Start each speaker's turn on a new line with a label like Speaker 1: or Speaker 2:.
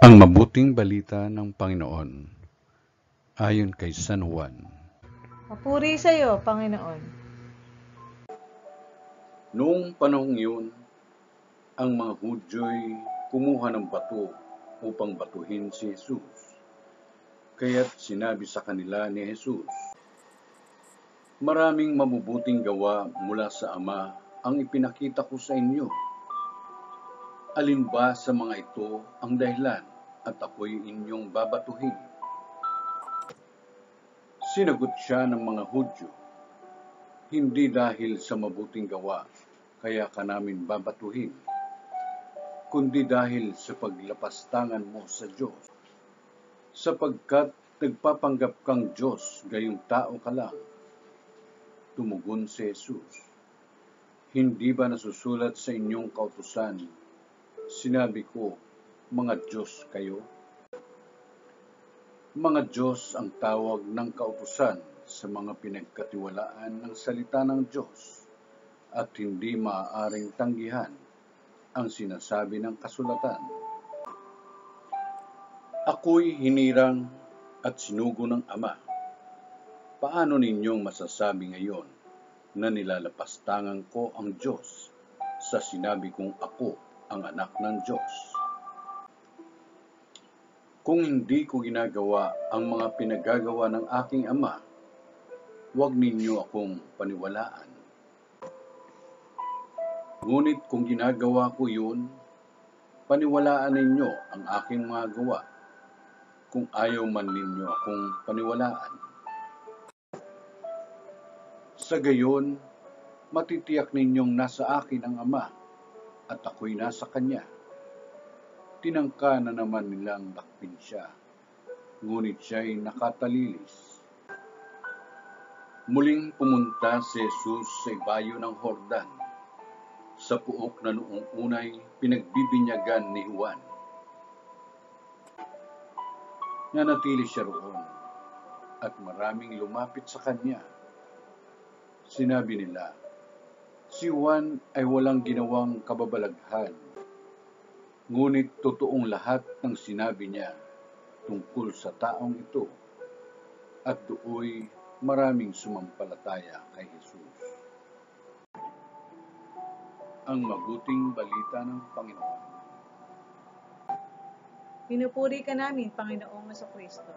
Speaker 1: Ang mabuting balita ng Panginoon ayon kay San Juan.
Speaker 2: Papuri sa iyo, Panginoon.
Speaker 1: Noong panahong yun, ang mga Hudyo'y kumuha ng bato upang batuhin si Jesus. Kaya't sinabi sa kanila ni Jesus, "Maraming mabubuting gawa mula sa Ama ang ipinakita ko sa inyo. Alin ba sa mga ito ang dahilan at ako'y inyong babatuhin?" Sinagot siya ng mga Hudyo, "Hindi dahil sa mabuting gawa kaya ka namin babatuhin, kundi dahil sa paglapastangan mo sa Diyos. Sapagkat nagpapanggap kang Diyos, gayong tao ka lang." Tumugon si Jesus, "Hindi ba nasusulat sa inyong kautusan, sinabi ko, mga Diyos kayo?" Mga Diyos ang tawag ng kautusan sa mga pinagkatiwalaan ng salita ng Diyos at hindi maaaring tanggihan ang sinasabi ng kasulatan. Ako'y hinirang at sinugo ng Ama. Paano ninyong masasabi ngayon na nilalapastangan ko ang Diyos sa sinabi kong ako ang anak ng Diyos? Kung hindi ko ginagawa ang mga pinagagawa ng aking Ama, huwag ninyo akong paniwalaan. Ngunit kung ginagawa ko yun, paniwalaan ninyo ang aking mga gawa, kung ayaw man ninyo akong paniwalaan. Sa gayon, matitiyak ninyong nasa akin ang Ama at ako'y nasa Kanya. Tinangka na naman nilang dakpin siya, ngunit siya'y nakatalilis. Muling pumunta si Jesus sa ibayo ng Jordan, sa puok na noong unay pinagbibinyagan ni Juan. Nanatili siya roon, at maraming lumapit sa kanya. Sinabi nila, "Si Juan ay walang ginawang kababalaghan, ngunit totoong lahat ng sinabi niya tungkol sa taong ito." At dooy maraming sumampalataya kay Jesus. Ang mabuting balita ng Panginoon.
Speaker 2: Pinupuri ka namin, Panginoong Jesucristo.